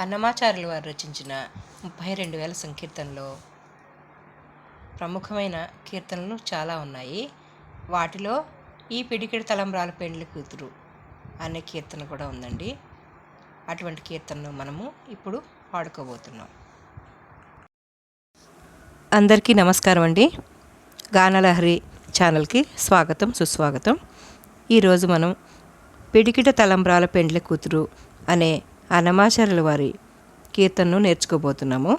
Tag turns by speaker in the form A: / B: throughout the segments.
A: అన్నమాచార్యుల వారు రచించిన 32,000 సంకీర్తనలో ప్రముఖమైన కీర్తనలు చాలా ఉన్నాయి. వాటిలో ఈ పిడికిడి తలంబ్రాల పెండ్లి కూతురు అనే కీర్తన కూడా ఉందండి. అటువంటి కీర్తనను మనము ఇప్పుడు పాడుకోబోతున్నాం. అందరికీ నమస్కారం అండి. గానలహరి ఛానల్కి స్వాగతం, సుస్వాగతం. ఈరోజు మనం పిడికిట తలంబ్రాల పెండ్లి కూతురు అనే అన్నమాచార్యుల వారి కీర్తనను నేర్చుకోబోతున్నాము.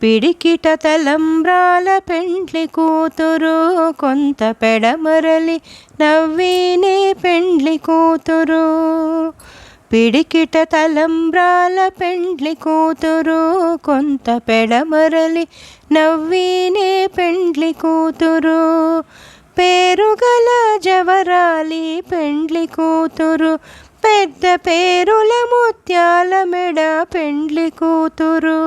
A: పిడికిట తలంబ్రాల పెండ్లి కూతురు, కొంత పెడమరలి నవ్వినే పెండ్లి కూతురు. పిడికిట తలంబ్రాల పెండ్లి కూతురు, కొంత పెడమరలి నవ్వినే పెండ్లి కూతురు. పేరుగల జవరాలి పెండ్లి కూతురు, పెద్ద పేరుల ముత్యాల మెడ పెండ్లి కూతురు.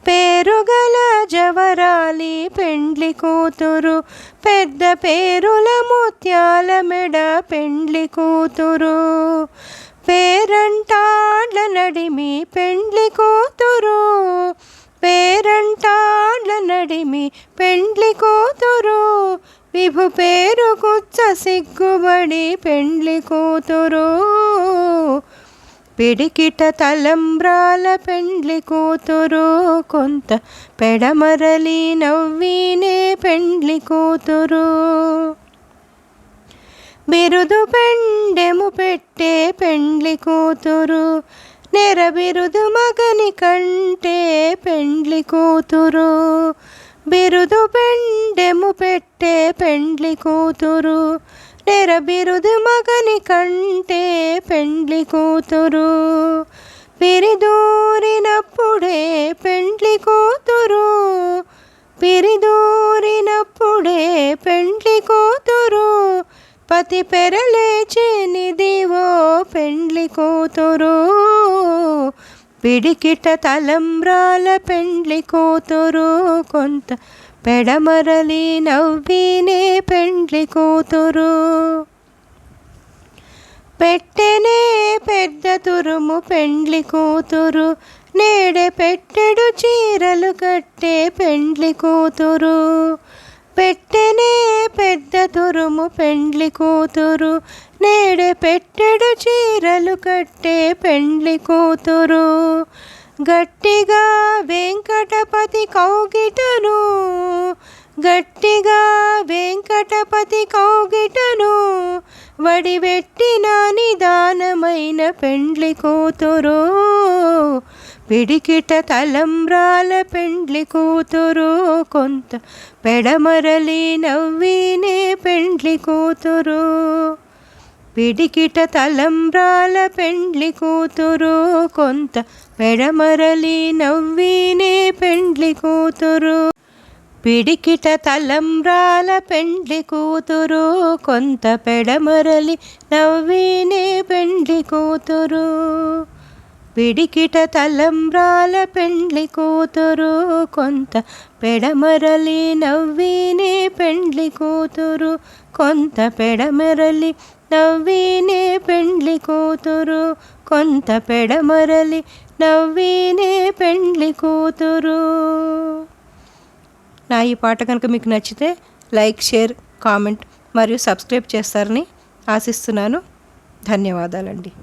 A: పేరుగల జవరాలి పెండ్లి కూతురు, పెద్ద పేరుల ముత్యాల మెడ పెండ్లి కూతురు. పేరంటాళ్ళ నడిమి పెండ్లి కూతురు, పేరంటాళ్ళ నడిమి పెండ్లి కూతురు. విభు పేరు కుచ్చ సిగ్గుబడి పెండ్లి కూతురు. పిడికిట తలంబ్రాల పెండ్లి కూతురు, కొంత పెడమరలి నవ్వినే పెండ్లి కూతురు. బిరుదు పెండెము పెట్టే పెండ్లి కూతురు, నెర బిరుదు మగని కంటే పెండ్లి కూతురు. బిరుదు పెండెము పెట్టే పెండ్లి కూతురు, నెర బిరుదు మగని కంటే పెండ్లి కూతురు. పిరిదూరినప్పుడే పెండ్లి కూతురు, పిరిదూరినప్పుడే పెండ్లి కూతురు. పతి పెరలేచేనిదివో పెండ్లి కూతురు. పిడికిట తలంబ్రాల పెండ్లి కూతురు, కొంత పెడమరలి నవ్వినే పెండ్లి కూతురు. పెట్టెనే పెద్ద తురుము పెండ్లి కూతురు, నేడే పెట్టెడు చీరలు కట్టే పెండ్లి కూతురు. పెట్టెనే పెద్ద తురుము పెండ్లి కూతురు, నేడే పెట్టెడు చీరలు కట్టే పెండ్లి కూతురు. గట్టిగా వెంకటపతి కౌగిటను, గట్టిగా వెంకటపతి కౌగిటను, వడివెట్టిన నిదానమైన పెండ్లి కూతురు. పిడికిట తలంబ్రాల పెండ్లి కూతురు, కొంత పెడమరలి నవ్వినే పెండ్లి కూతురు. పిడికిట తలంబ్రాల పెండ్లి కూతురు, కొంత పెడమరలి నవ్వినే పెండ్లి కూతురు. పిడికిట తలంబ్రాల పెండ్లి కూతురు, కొంత పెడమరలి నవ్వినే పెండ్లి కూతురు. పిడికిట తలంబ్రాల పెండ్లి కూతురు, కొంత పెడమరలి నవ్వినే పెండ్లి కూతురు. కొంత పెడమరలి నవ్వినే పెండ్లి కూతురు, కొంత పెడమరలి నవ్వినే పెండ్లి కూతురు. నా ఈ పాట కనుక మీకు నచ్చితే లైక్, షేర్, కామెంట్ మరియు సబ్స్క్రైబ్ చేస్తారని ఆశిస్తున్నాను. ధన్యవాదాలండి.